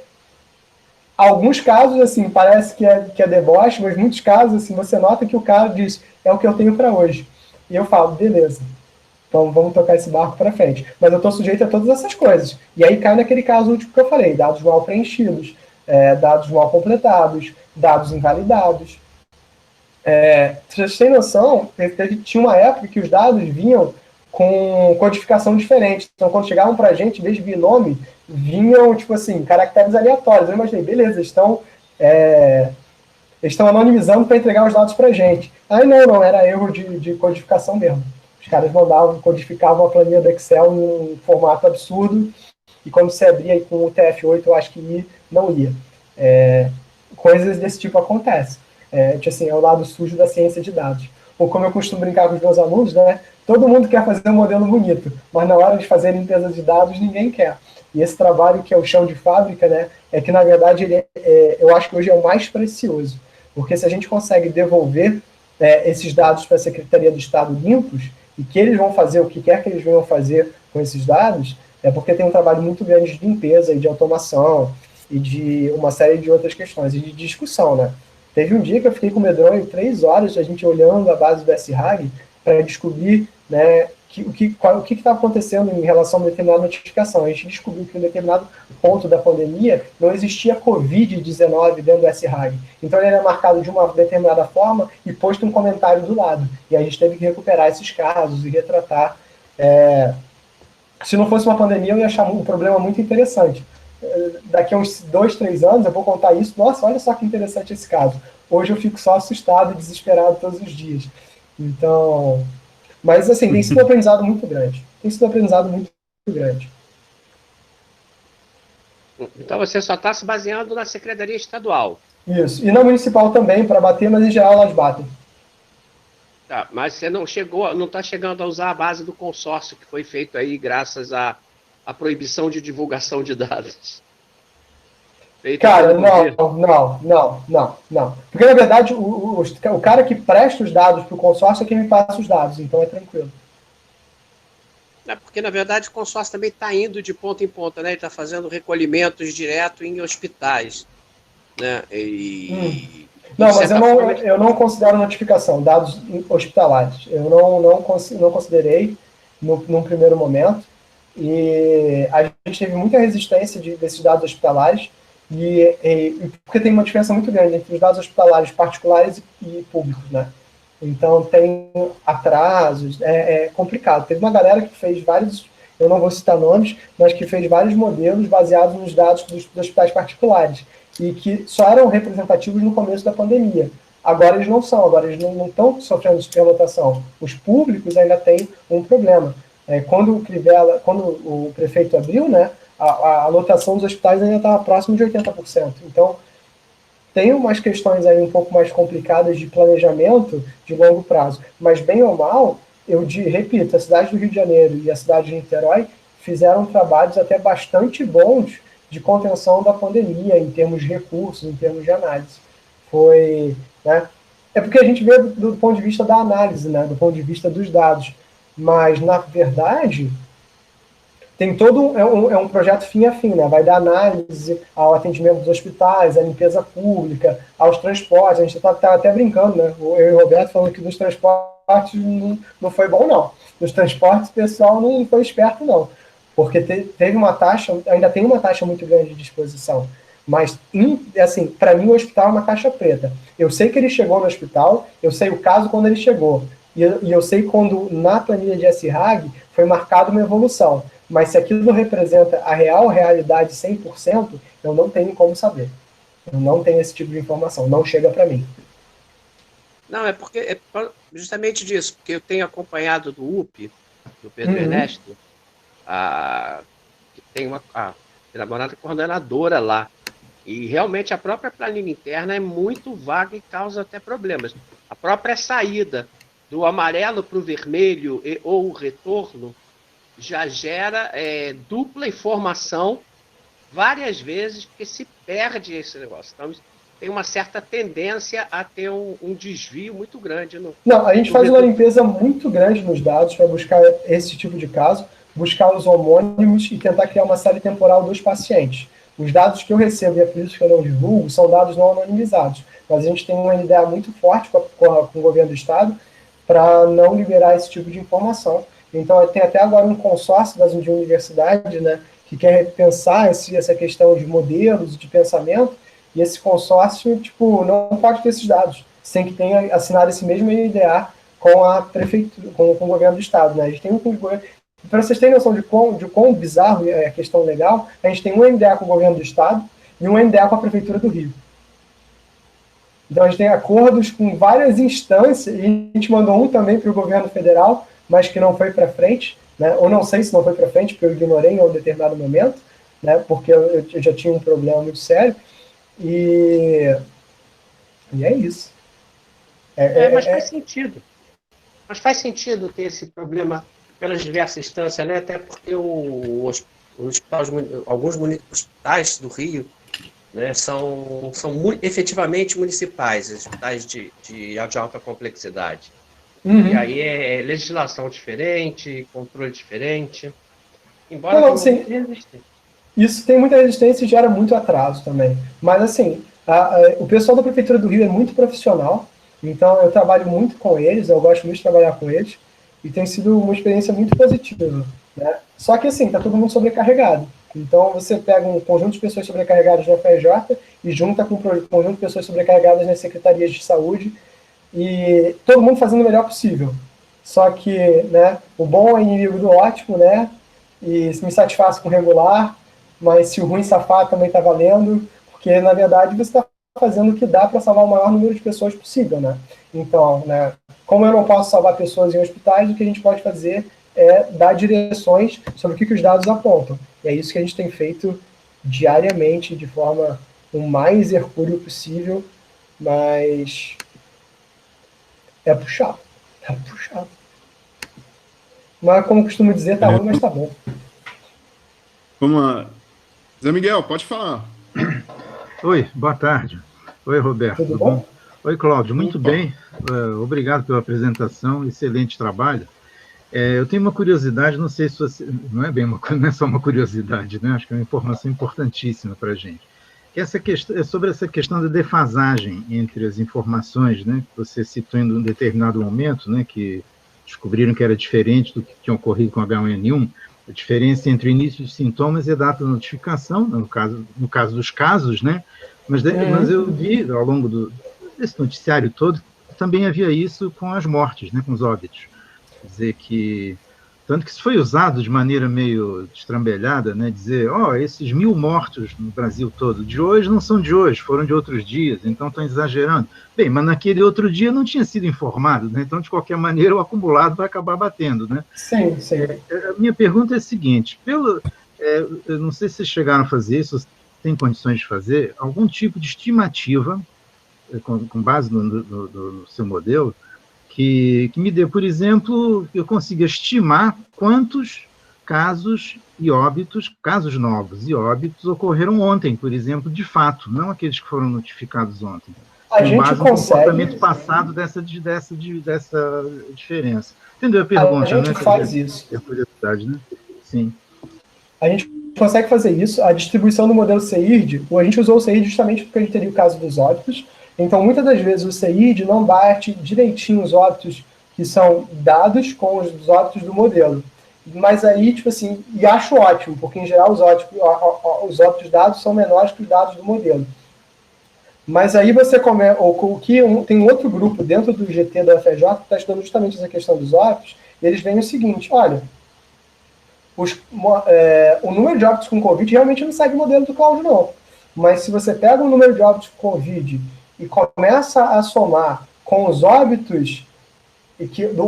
alguns casos, assim, parece que é deboche, mas muitos casos, assim, você nota que o cara diz, é o que eu tenho para hoje. E eu falo, beleza, então vamos tocar esse barco para frente. Mas eu estou sujeito a todas essas coisas. E aí cai naquele caso último que eu falei, dados mal preenchidos, dados mal completados, dados invalidados. Vocês têm noção, tinha uma época que os dados vinham com codificação diferente. Então, quando chegavam para a gente, em vez de vir nome, vinham, tipo assim, caracteres aleatórios. Eu imaginei, beleza, estão anonimizando para entregar os dados para a gente. Aí não, era erro de codificação mesmo. Os caras codificavam a planilha do Excel em um formato absurdo, e quando você abria aí com o TF8, eu acho que não ia. Coisas desse tipo acontecem. É o lado sujo da ciência de dados. Ou como eu costumo brincar com os meus alunos, né? Todo mundo quer fazer um modelo bonito, mas na hora de fazer a limpeza de dados, ninguém quer. E esse trabalho, que é o chão de fábrica, né, é que, na verdade, eu acho que hoje é o mais precioso. Porque se a gente consegue devolver esses dados para a Secretaria do Estado limpos, e que eles vão fazer o que quer que eles venham fazer com esses dados, é porque tem um trabalho muito grande de limpeza e de automação, e de uma série de outras questões, e de discussão, né? Teve um dia que eu fiquei com o medronho 3 horas, a gente olhando a base do SRAG, para descobrir, né, o que está acontecendo em relação a uma determinada notificação. A gente descobriu que em um determinado ponto da pandemia não existia Covid-19 dentro do SRAG. Então ele era marcado de uma determinada forma e posto um comentário do lado. E a gente teve que recuperar esses casos e retratar. Se não fosse uma pandemia, eu ia achar um problema muito interessante. Daqui a uns 2, 3 anos eu vou contar isso. Nossa, olha só que interessante esse caso. Hoje eu fico só assustado e desesperado todos os dias. Então, mas assim, tem sido um aprendizado muito grande. Então você só está se baseando na Secretaria Estadual. Isso. E na municipal também, para bater, mas em geral elas batem. Tá, mas você não está chegando a usar a base do consórcio que foi feito aí graças à proibição de divulgação de dados. Cara, não. Porque, na verdade, o cara que presta os dados para o consórcio é quem me passa os dados, então é tranquilo. Porque, na verdade, o consórcio também está indo de ponta em ponta, né? Ele está fazendo recolhimentos direto em hospitais, né? Não, mas eu não considero notificação, dados hospitalares. Eu não considerei num primeiro momento. E a gente teve muita resistência desses dados hospitalares, porque tem uma diferença muito grande entre os dados hospitalares particulares e públicos, né? Então tem atrasos, é complicado. Teve uma galera que fez vários, eu não vou citar nomes, mas que fez vários modelos baseados nos dados dos hospitais particulares, e que só eram representativos no começo da pandemia. Agora eles não são, agora eles não estão sofrendo superlotação. Os públicos ainda têm um problema. Quando o prefeito abriu, né, a lotação dos hospitais ainda estava próximo de 80%. Então, tem umas questões aí um pouco mais complicadas de planejamento de longo prazo. Mas, bem ou mal, repito, a cidade do Rio de Janeiro e a cidade de Niterói fizeram trabalhos até bastante bons de contenção da pandemia, em termos de recursos, em termos de análise. Né, é porque a gente vê do ponto de vista da análise, né, do ponto de vista dos dados. Mas, na verdade, tem todo um projeto fim a fim, né? Vai dar análise ao atendimento dos hospitais, à limpeza pública, aos transportes. A gente está até brincando, né? Eu e o Roberto falando que nos transportes não foi bom, não. Nos transportes o pessoal não foi esperto, não. Porque teve uma taxa, ainda tem uma taxa muito grande de disposição. Mas, assim, para mim o hospital é uma caixa preta. Eu sei que ele chegou no hospital, eu sei o caso quando ele chegou. E eu sei quando na planilha de SRAG foi marcada uma evolução. Mas se aquilo representa a realidade 100%, eu não tenho como saber. Eu não tenho esse tipo de informação, não chega para mim. Não, é justamente disso, porque eu tenho acompanhado do UP, do Pedro Ernesto, que tem a namorada coordenadora lá. E realmente a própria planilha interna é muito vaga e causa até problemas. A própria saída do amarelo para o vermelho ou o retorno já gera dupla informação várias vezes, porque se perde esse negócio. Então, tem uma certa tendência a ter um desvio muito grande. Não, a gente faz uma limpeza muito grande nos dados para buscar esse tipo de caso, buscar os homônimos e tentar criar uma série temporal dos pacientes. Os dados que eu recebo, e é por isso que eu não divulgo, são dados não anonimizados. Mas a gente tem uma ideia muito forte com o governo do Estado para não liberar esse tipo de informação. Então, tem até agora um consórcio de universidade, né, que quer repensar essa questão de modelos, de pensamento, e esse consórcio, não pode ter esses dados, sem que tenha assinado esse mesmo NDA com a prefeitura, com o governo do estado, né? A gente tem um governo. Para vocês terem noção de quão bizarro é a questão legal, a gente tem um NDA com o governo do estado e um NDA com a prefeitura do Rio. Então a gente tem acordos com várias instâncias, e a gente mandou um também para o governo federal, mas que não foi para frente, né? Ou não sei se não foi para frente, porque eu ignorei em um determinado momento, né? Porque eu já tinha um problema muito sério, e é isso. Mas faz sentido. Mas faz sentido ter esse problema pelas diversas instâncias, né? Até porque alguns hospitais do Rio, né, são efetivamente municipais, hospitais de alta complexidade. Uhum. E aí é legislação diferente, controle diferente. Embora Não, sim, isso tem muita resistência e gera muito atraso também. Mas, assim, o pessoal da Prefeitura do Rio é muito profissional, então eu trabalho muito com eles, eu gosto muito de trabalhar com eles, e tem sido uma experiência muito positiva, né? Só que, assim, tá todo mundo sobrecarregado. Então, você pega um conjunto de pessoas sobrecarregadas na FRJ e junta com um conjunto de pessoas sobrecarregadas nas secretarias de saúde, e todo mundo fazendo o melhor possível. Só que, né, o bom é inimigo do ótimo, né? E me satisfaço com o regular, mas se o ruim safar também está valendo, porque, na verdade, você está fazendo o que dá para salvar o maior número de pessoas possível, né? Então, né, como eu não posso salvar pessoas em hospitais, o que a gente pode fazer é dar direções sobre o que os dados apontam. E é isso que a gente tem feito diariamente, de forma o mais hercúleo possível, mas é puxado. É puxado. Mas, como costumo dizer, tá ruim, mas tá bom. Zé Miguel, pode falar. Oi, boa tarde. Oi, Roberto. Tudo bom? Oi, Cláudio. Muito Opa. bem. Obrigado pela apresentação. Excelente trabalho. Eu tenho uma curiosidade, não sei se você... Não é só uma curiosidade, né? Acho que é uma informação importantíssima para a gente. Essa questão, é sobre essa questão da defasagem entre as informações, né? Que você citou em um determinado momento, né? Que descobriram que era diferente do que tinha ocorrido com H1N1, a diferença entre o início de sintomas e a data da notificação, no caso dos casos, né? Mas eu vi, ao longo desse noticiário todo, também havia isso com as mortes, né? Com os óbitos. Quer dizer que, tanto que isso foi usado de maneira meio destrambelhada, né? Dizer, esses 1000 mortos no Brasil todo de hoje não são de hoje, foram de outros dias, então estão exagerando. Bem, mas naquele outro dia não tinha sido informado, né? Então, de qualquer maneira, o acumulado vai acabar batendo, né? Sim, sim. A minha pergunta é a seguinte, eu não sei se vocês chegaram a fazer isso, se tem condições de fazer, algum tipo de estimativa, com base no seu modelo, que me dê, por exemplo, eu consiga estimar quantos casos e óbitos, casos novos e óbitos ocorreram ontem, por exemplo, de fato, não aqueles que foram notificados ontem. A gente base consegue... no comportamento passado dessa diferença. Entendeu a pergunta? A gente faz isso. É curiosidade, né? Sim. A gente consegue fazer isso. A distribuição do modelo CIRD, a gente usou o CIRD justamente porque a gente teria o caso dos óbitos. Então, muitas das vezes, o CIRD não bate direitinho os óbitos que são dados com os óbitos do modelo. Mas aí, tipo assim, e acho ótimo, porque em geral os óbitos dados são menores que os dados do modelo. Mas aí você começa, tem um outro grupo dentro do GT da UFRJ que está estudando justamente essa questão dos óbitos, e eles veem o seguinte, olha, o número de óbitos com Covid realmente não segue o modelo do Cláudio, não. Mas se você pega o número de óbitos com Covid e começa a somar com os óbitos,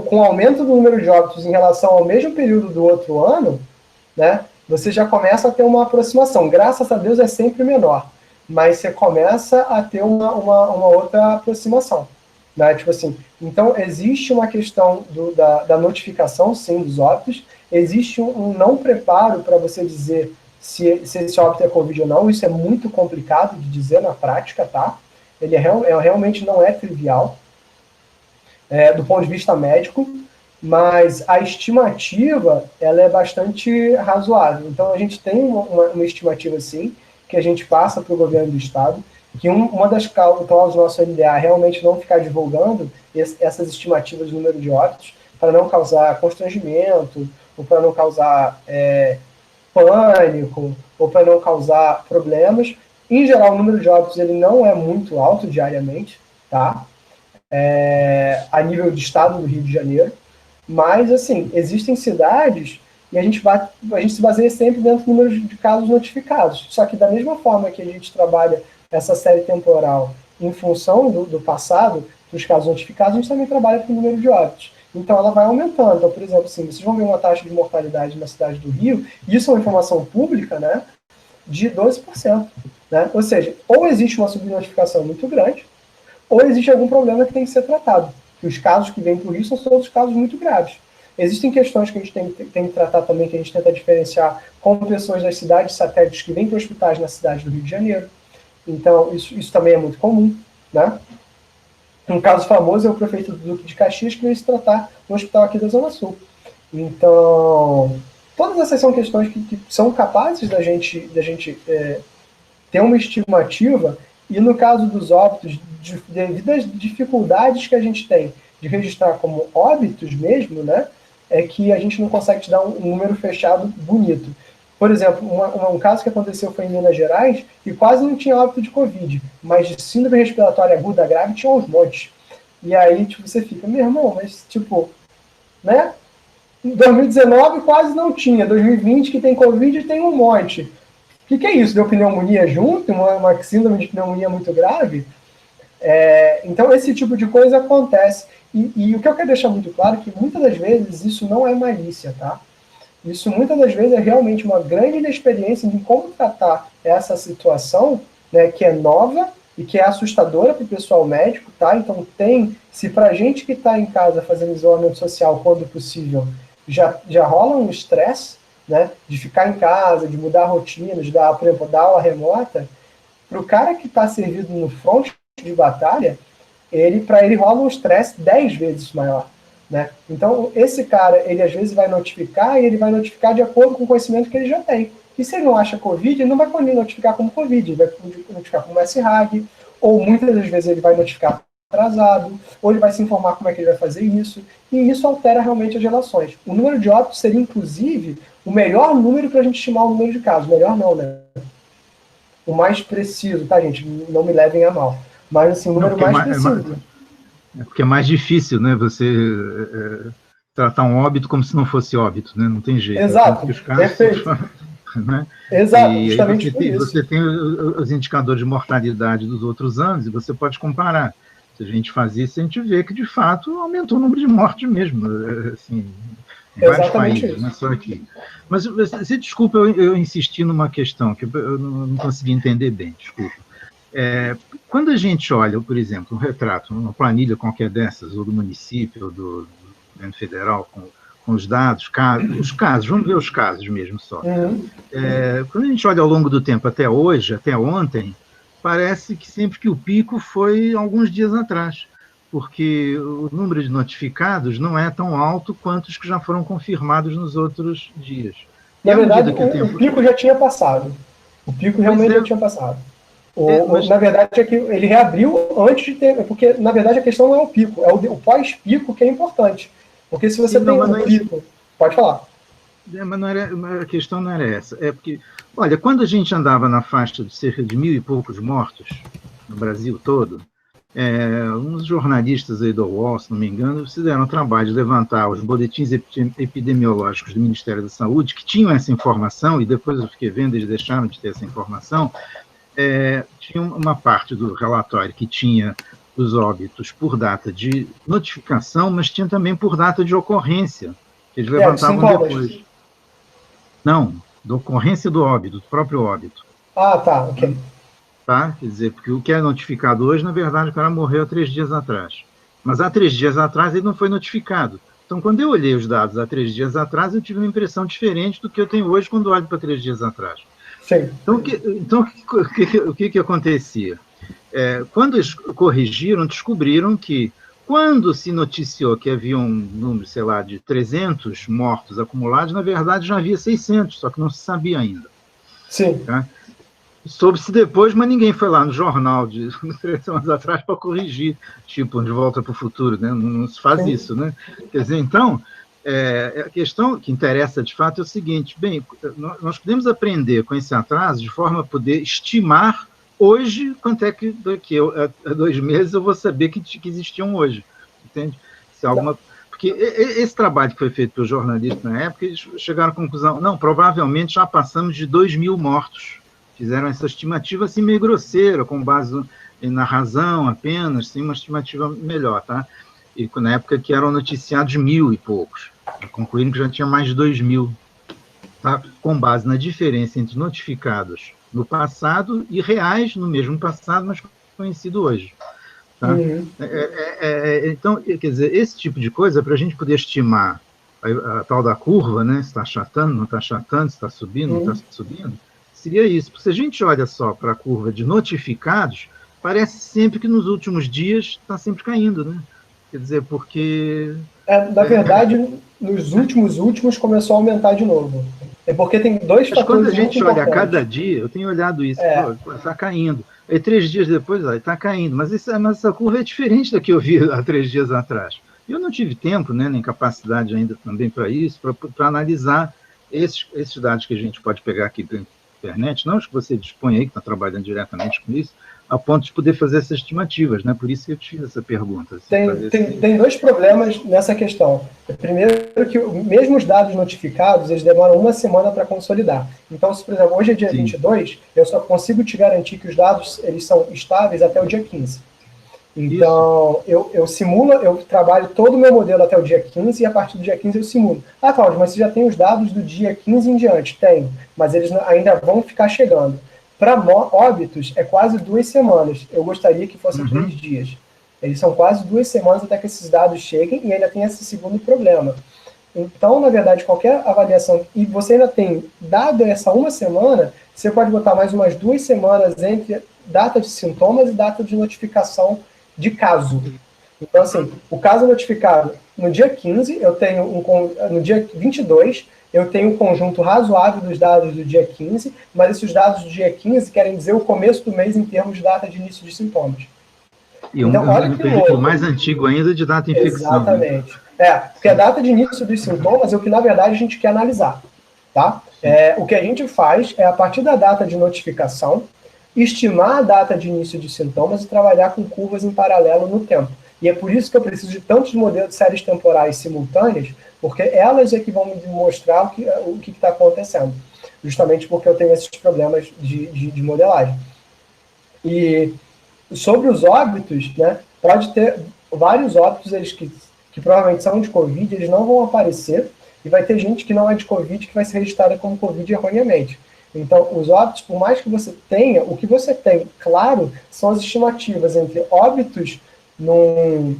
com o aumento do número de óbitos em relação ao mesmo período do outro ano, né, você já começa a ter uma aproximação. Graças a Deus é sempre menor, mas você começa a ter uma outra aproximação. Né? Tipo assim, então, existe uma questão da notificação, sim, dos óbitos, existe um não preparo para você dizer se esse óbito é Covid ou não, isso é muito complicado de dizer na prática, tá? Ele realmente não é trivial, do ponto de vista médico, mas a estimativa, ela é bastante razoável. Então, a gente tem uma estimativa, sim, que a gente passa para o governo do Estado, que uma das cláusulas do nosso NDA é realmente não ficar divulgando essas estimativas do número de óbitos, para não causar constrangimento, ou para não causar pânico, ou para não causar problemas. Em geral, o número de óbitos ele não é muito alto diariamente, tá? a nível de estado do Rio de Janeiro, mas, assim, existem cidades e a gente se baseia sempre dentro do número de casos notificados. Só que da mesma forma que a gente trabalha essa série temporal em função do passado, dos casos notificados, a gente também trabalha com o número de óbitos. Então, ela vai aumentando. Então, por exemplo, assim, vocês vão ver uma taxa de mortalidade na cidade do Rio, isso é uma informação pública, né, de 12%. Né? Ou seja, ou existe uma subnotificação muito grande, ou existe algum problema que tem que ser tratado. E os casos que vêm por isso são todos casos muito graves. Existem questões que a gente tem que tratar também, que a gente tenta diferenciar com pessoas das cidades satélites que vêm para hospitais na cidade do Rio de Janeiro. Então, isso também é muito comum. Né? Um caso famoso é o prefeito do Duque de Caxias, que veio se tratar no hospital aqui da Zona Sul. Então, todas essas são questões que são capazes da gente ter uma estimativa, e no caso dos óbitos, devido às dificuldades que a gente tem de registrar como óbitos mesmo, né, é que a gente não consegue te dar um número fechado bonito. Por exemplo, um caso que aconteceu foi em Minas Gerais, e quase não tinha óbito de Covid, mas de síndrome respiratória aguda grave tinha uns montes. E aí, tipo, você fica, meu irmão, mas, tipo, né, em 2019 quase não tinha, 2020 que tem Covid tem um monte. O que é isso? Deu pneumonia junto? Uma síndrome de pneumonia muito grave? Então, esse tipo de coisa acontece. E o que eu quero deixar muito claro é que, muitas das vezes, isso não é malícia, tá? Isso, muitas das vezes, é realmente uma grande inexperiência em como tratar essa situação, né, que é nova e que é assustadora para o pessoal médico, tá? Então, se para a gente que está em casa fazendo isolamento social, quando possível, já rola um estresse, né, de ficar em casa, de mudar a rotina, de dar, por exemplo, dar aula remota, para o cara que está servido no front de batalha, para ele rola um estresse 10 vezes maior. Né? Então, esse cara, ele às vezes vai notificar, e ele vai notificar de acordo com o conhecimento que ele já tem. E se ele não acha Covid, ele não vai notificar como Covid, ele vai notificar como SRAG, ou muitas das vezes ele vai notificar atrasado, ou ele vai se informar como é que ele vai fazer isso, e isso altera realmente as relações. O número de óbitos seria, inclusive, o melhor número para a gente estimar o número de casos. Melhor não, né? O mais preciso, tá, gente? Não me levem a mal. Mas, assim, o número mais preciso. Porque é mais difícil, né, você tratar um óbito como se não fosse óbito, né? Não tem jeito. Exato, perfeito. Né? Exato, e justamente você tem os indicadores de mortalidade dos outros anos e você pode comparar. Se a gente faz isso, a gente vê que, de fato, aumentou o número de mortes mesmo. Assim, em vários países, não é só aqui. Mas, você desculpa eu insistir numa questão que eu não consegui entender bem, desculpa. Quando a gente olha, por exemplo, um retrato, uma planilha qualquer dessas, ou do município, ou do governo federal, com os dados, os casos, vamos ver os casos mesmo só. Quando a gente olha ao longo do tempo, até hoje, até ontem, parece que sempre que o pico foi alguns dias atrás, porque o número de notificados não é tão alto quanto os que já foram confirmados nos outros dias. Na verdade, o pico já tinha passado. O pico realmente já tinha passado. Na verdade, é que ele reabriu antes de ter... Porque, na verdade, a questão não é o pico, é o pós-pico que é importante. Porque se você tem um pico... Pode falar. Mas a questão não era essa. É porque, olha, quando a gente andava na faixa de cerca de 1.000 e poucos mortos no Brasil todo, uns jornalistas aí do UOL, se não me engano, fizeram o trabalho de levantar os boletins epidemiológicos do Ministério da Saúde, que tinham essa informação, e depois eu fiquei vendo, eles deixaram de ter essa informação. Tinha uma parte do relatório que tinha os óbitos por data de notificação, mas tinha também por data de ocorrência, que eles levantavam depois. Não, da ocorrência do óbito, do próprio óbito. Ah, tá, ok. Tá? Quer dizer, porque o que é notificado hoje, na verdade, o cara morreu há 3 dias atrás. Mas há 3 dias atrás ele não foi notificado. Então, quando eu olhei os dados há 3 dias atrás, eu tive uma impressão diferente do que eu tenho hoje quando olho para 3 dias atrás. Sim. Então, o que acontecia? Quando eles corrigiram, descobriram que, quando se noticiou que havia um número, sei lá, de 300 mortos acumulados, na verdade já havia 600, só que não se sabia ainda. Sim. Tá? Soube-se depois, mas ninguém foi lá no jornal de 3 anos atrás para corrigir, tipo, De Volta para o Futuro, né? Não se faz isso, né? Quer dizer, então, a questão que interessa de fato é o seguinte: bem, nós podemos aprender com esse atraso de forma a poder estimar hoje, quanto é que daqui a 2 meses eu vou saber que existiam hoje, entende? Se alguma... Porque esse trabalho que foi feito pelos jornalistas na época, eles chegaram à conclusão, não, provavelmente já passamos de 2.000 mortos. Fizeram essa estimativa assim meio grosseira, com base na razão apenas, sim, uma estimativa melhor, tá? E na época que eram noticiados 1.000 e poucos, concluíram que já tinha mais de 2.000, tá? Com base na diferença entre notificados no passado e reais no mesmo passado, mas conhecido hoje. Tá? Então, quer dizer, esse tipo de coisa, para a gente poder estimar a tal da curva, né, se está achatando, não está achatando, se está subindo, não está subindo, seria isso. Porque se a gente olha só para a curva de notificados, parece sempre que nos últimos dias está sempre caindo, né? Quer dizer, porque... Na verdade, nos últimos começou a aumentar de novo. É porque tem dois Mas fatores quando a gente olha a importantes. cada dia, eu tenho olhado isso, está caindo. Aí 3 dias depois, está caindo. Mas essa curva é diferente da que eu vi há 3 dias atrás. Eu não tive tempo, né, nem capacidade ainda também para isso, para analisar esses dados que a gente pode pegar aqui pela internet, não os que você dispõe aí, que está trabalhando diretamente com isso, a ponto de poder fazer essas estimativas, né? Por isso que eu te fiz essa pergunta. Assim, tem 2 problemas nessa questão. Primeiro, que mesmo os dados notificados, eles demoram 1 semana para consolidar. Então, se, por exemplo, hoje é dia 22, eu só consigo te garantir que os dados eles são estáveis até o dia 15. Então, eu simulo, eu trabalho todo o meu modelo até o dia 15 e a partir do dia 15 eu simulo. Ah, Cláudio, mas você já tem os dados do dia 15 em diante? Tenho, mas eles ainda vão ficar chegando. Para óbitos, é quase 2 semanas. Eu gostaria que fossem 3 dias. Eles são quase 2 semanas até que esses dados cheguem e ainda tem esse segundo problema. Então, na verdade, qualquer avaliação, e você ainda tem, dado essa 1 semana, você pode botar mais umas 2 semanas entre data de sintomas e data de notificação de caso. Então, assim, o caso notificado no dia 15, eu tenho no dia 22, eu tenho um conjunto razoável dos dados do dia 15, mas esses dados do dia 15 querem dizer o começo do mês em termos de data de início de sintomas. E então, olha que período mais antigo ainda de data de infecção. Exatamente. Porque a data de início dos sintomas é o que, na verdade, a gente quer analisar. Tá? O que a gente faz é, a partir da data de notificação, estimar a data de início de sintomas e trabalhar com curvas em paralelo no tempo. E é por isso que eu preciso de tantos modelos de séries temporais simultâneas, porque elas é que vão me mostrar o que está acontecendo. Justamente porque eu tenho esses problemas de modelagem. E sobre os óbitos, né, pode ter vários óbitos eles que provavelmente são de Covid, eles não vão aparecer, e vai ter gente que não é de Covid que vai ser registrada como Covid erroneamente. Então, os óbitos, por mais que você tenha, o que você tem, claro, são as estimativas entre óbitos no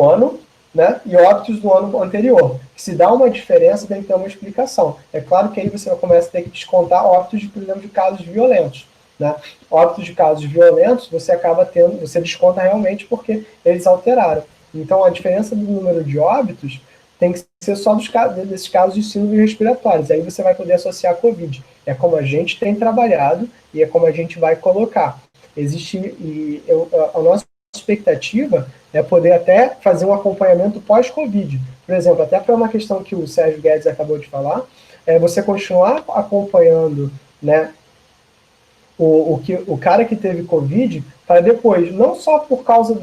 ano, né, e óbitos do ano anterior. Se dá uma diferença, tem que ter uma explicação. É claro que aí você começa a ter que descontar óbitos, por exemplo, de casos violentos. Né? Óbitos de casos violentos, você acaba tendo, você desconta realmente porque eles alteraram. Então, a diferença do número de óbitos tem que ser só desses casos de síndrome respiratórios. Aí você vai poder associar a Covid. É como a gente tem trabalhado e é como a gente vai colocar. A nossa expectativa é poder até fazer um acompanhamento pós-Covid. Por exemplo, até para uma questão que o Sérgio Guedes acabou de falar, é você continuar acompanhando, né, o cara que teve Covid, para depois, não só por causa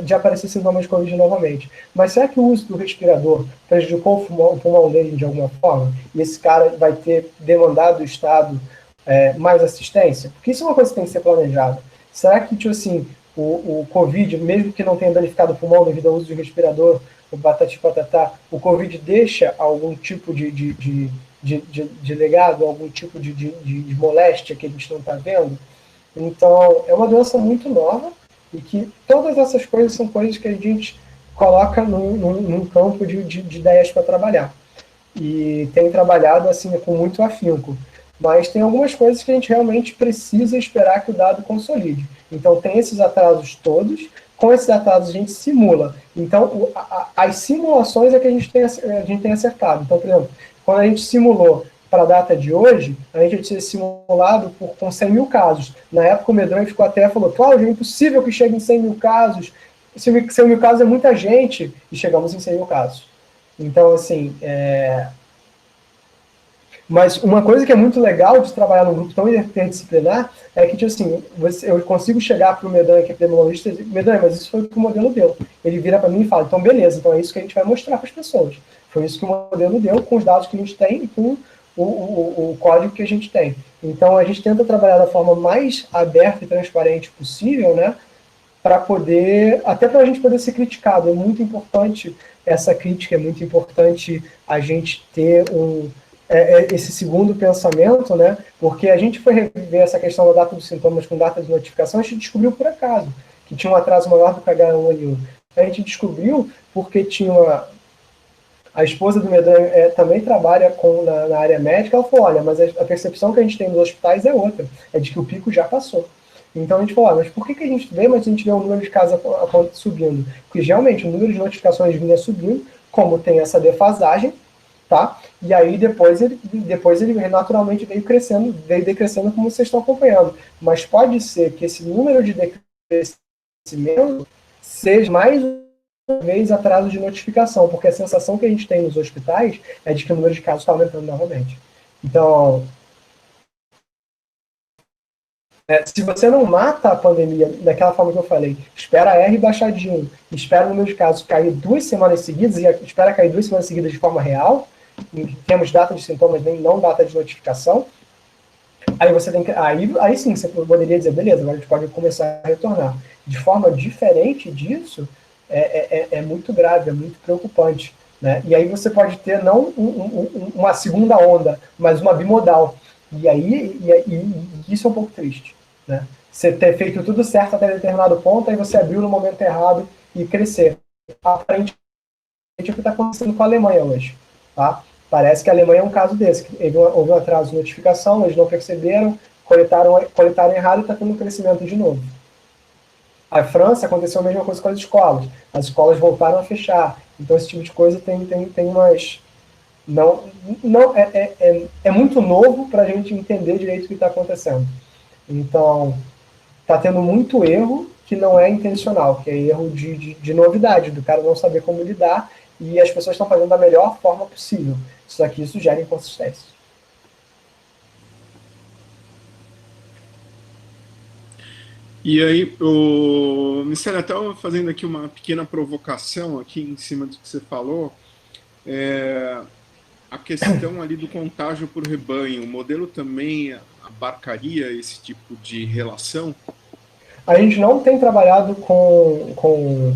de aparecer sintomas de Covid novamente, mas será que o uso do respirador prejudicou o pulmão dele de alguma forma? E esse cara vai ter demandado do Estado mais assistência? Porque isso é uma coisa que tem que ser planejada. Será que, tipo assim, o Covid, mesmo que não tenha danificado o pulmão devido ao uso de respirador, o batati patatá, o Covid deixa algum tipo de legado, algum tipo de moléstia que a gente não está vendo? Então, é uma doença muito nova e que todas essas coisas são coisas que a gente coloca num campo de ideias para trabalhar. E tem trabalhado assim com muito afinco. Mas tem algumas coisas que a gente realmente precisa esperar que o dado consolide. Então, tem esses atrasos todos. Com esses atrasos, a gente simula. Então, as simulações é que a gente tem acertado. Então, por exemplo, quando a gente simulou para a data de hoje, a gente tinha simulado com 100 mil casos. Na época, o Medronho ficou até falou, Cláudio, é impossível que chegue em 100 mil casos. 100 mil casos é muita gente. E chegamos em 100 mil casos. Então, assim, Mas uma coisa que é muito legal de trabalhar num grupo tão interdisciplinar é que, tipo assim, eu consigo chegar para o Medan, que é epidemiologista, e dizer, Medan, mas isso foi o que o modelo deu. Ele vira para mim e fala, então beleza, então é isso que a gente vai mostrar para as pessoas. Foi isso que o modelo deu com os dados que a gente tem e com o código que a gente tem. Então a gente tenta trabalhar da forma mais aberta e transparente possível, né? Para poder, até para a gente poder ser criticado. É muito importante essa crítica, é muito importante a gente ter esse segundo pensamento, né? Porque a gente foi rever essa questão da data dos sintomas com data de notificação, a gente descobriu por acaso que tinha um atraso maior do que H1N1. A gente descobriu porque tinha a esposa do Medan também trabalha na área médica, ela falou, olha, mas a percepção que a gente tem nos hospitais é outra, é de que o pico já passou. Então a gente falou, mas por que a gente vê, mas a gente vê o número de casos subindo? Porque geralmente o número de notificações vinha subindo, como tem essa defasagem, tá? E aí depois ele naturalmente veio decrescendo como vocês estão acompanhando. Mas pode ser que esse número de decrescimento seja mais uma vez atraso de notificação, porque a sensação que a gente tem nos hospitais é de que o número de casos está aumentando novamente. Então, se você não mata a pandemia daquela forma que eu falei, espera a R baixar de 1, espera o número de casos cair 2 semanas seguidas, e espera cair 2 semanas seguidas de forma real, temos data de sintomas, nem não data de notificação, aí você tem que. Aí sim, você poderia dizer, beleza, agora a gente pode começar a retornar. De forma diferente disso, é muito grave, é muito preocupante. Né? E aí você pode ter não uma segunda onda, mas uma bimodal. E isso é um pouco triste. Né? Você ter feito tudo certo até determinado ponto, aí você abriu no momento errado e crescer. Aparentemente é o que está acontecendo com a Alemanha hoje. Tá? Parece que a Alemanha é um caso desse. Houve um atraso de notificação, eles não perceberam, coletaram errado e está tendo um crescimento de novo. A França aconteceu a mesma coisa com as escolas. As escolas voltaram a fechar. Então esse tipo de coisa tem umas... É muito novo para a gente entender direito o que está acontecendo. Então, está tendo muito erro que não é intencional, que é erro de novidade, do cara não saber como lidar, e as pessoas estão fazendo da melhor forma possível. Isso gera inconsistência. E aí, o Mistério, até fazendo aqui uma pequena provocação aqui em cima do que você falou, a questão ali do contágio por rebanho, o modelo também abarcaria esse tipo de relação? A gente não tem trabalhado com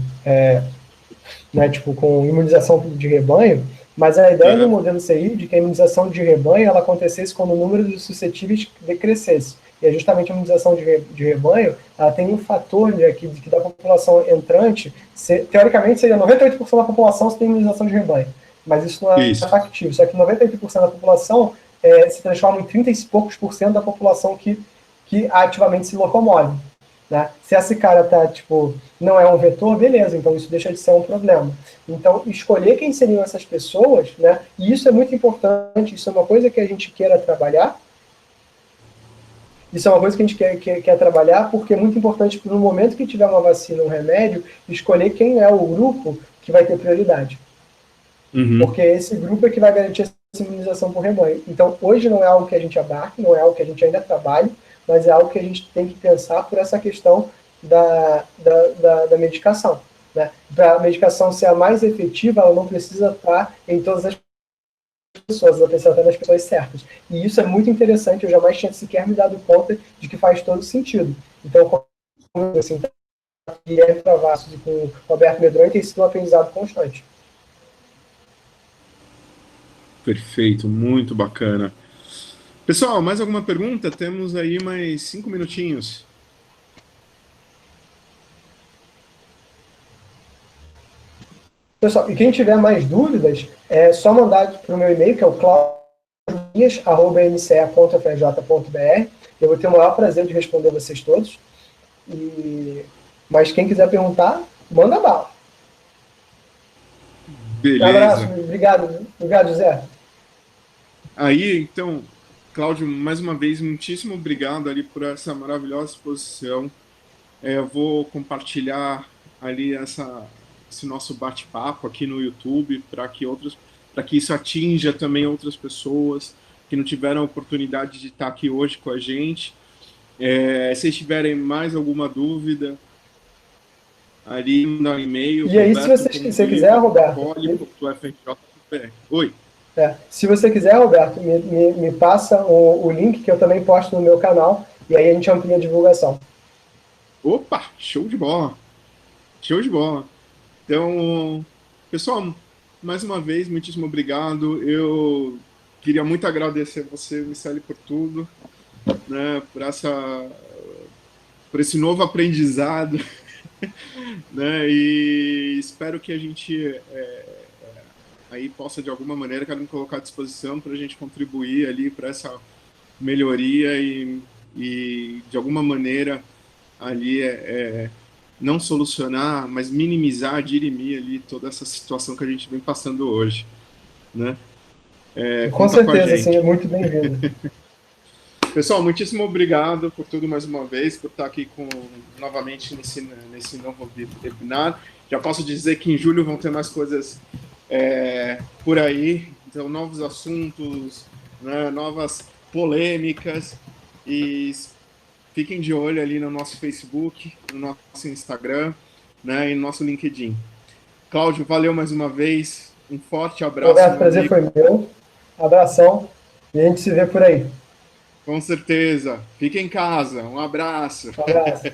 imunização de rebanho, mas a ideia do modelo CI de que a imunização de rebanho ela acontecesse quando o número de suscetíveis decrescesse. E é justamente a imunização de rebanho, ela tem um fator que da população entrante, teoricamente seria 98% da população se tem imunização de rebanho. Mas isso não é factível. Só que 98% da população se transforma em 30 e poucos por cento da população que ativamente se locomove. Né? Se esse cara não é um vetor, beleza, então isso deixa de ser um problema. Então, escolher quem seriam essas pessoas, né? E isso é muito importante, isso é uma coisa que a gente queira trabalhar. Isso é uma coisa que a gente quer trabalhar, porque é muito importante, no momento que tiver uma vacina, um remédio, escolher quem é o grupo que vai ter prioridade. Porque esse grupo é que vai garantir essa imunização por rebanho. Então, hoje não é algo que a gente abarque, não é algo que a gente ainda trabalhe, mas é algo que a gente tem que pensar por essa questão da medicação. Né? Para a medicação ser a mais efetiva, ela não precisa estar em todas as pessoas, ela precisa estar nas pessoas certas. E isso é muito interessante, eu jamais tinha sequer me dado conta de que faz todo sentido. Então, assim, Guilherme Travassos e com o Roberto Medronho tem sido um aprendizado constante. Perfeito, muito bacana. Pessoal, mais alguma pergunta? Temos aí mais 5 minutinhos. Pessoal, e quem tiver mais dúvidas, é só mandar para o meu e-mail, que é o claudias@mce.frj.br. Eu vou ter o maior prazer de responder vocês todos. Mas quem quiser perguntar, manda bala. Beleza. Um abraço, obrigado, José. Aí, então, Cláudio, mais uma vez, muitíssimo obrigado ali por essa maravilhosa exposição. Eu vou compartilhar ali esse nosso bate-papo aqui no YouTube para que isso atinja também outras pessoas, que não tiveram a oportunidade de estar aqui hoje com a gente. Se tiverem mais alguma dúvida, ali manda um e-mail. E aí, se você quiser, Roberto... Oi. Se você quiser, Roberto, me passa o link que eu também posto no meu canal, e aí a gente amplia a divulgação. Opa, show de bola. Show de bola. Então, pessoal, mais uma vez, muitíssimo obrigado. Eu queria muito agradecer a você, Miceli, por tudo, né, por esse novo aprendizado, né, e espero que a gente aí possa, de alguma maneira, quero me colocar à disposição para a gente contribuir ali para essa melhoria e, de alguma maneira, ali não solucionar, mas minimizar, dirimir ali toda essa situação que a gente vem passando hoje, né? Com certeza, sim, é muito bem-vindo. Pessoal, muitíssimo obrigado por tudo mais uma vez, por estar aqui novamente nesse novo webinar. Já posso dizer que em julho vão ter mais coisas por aí, então novos assuntos, né, novas polêmicas, e fiquem de olho ali no nosso Facebook, no nosso Instagram, né, e no nosso LinkedIn. Cláudio, valeu mais uma vez, um forte abraço. Roberto, prazer foi meu, abração, e a gente se vê por aí. Com certeza, fique em casa, um abraço. Um abraço.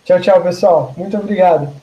Tchau, tchau, pessoal, muito obrigado.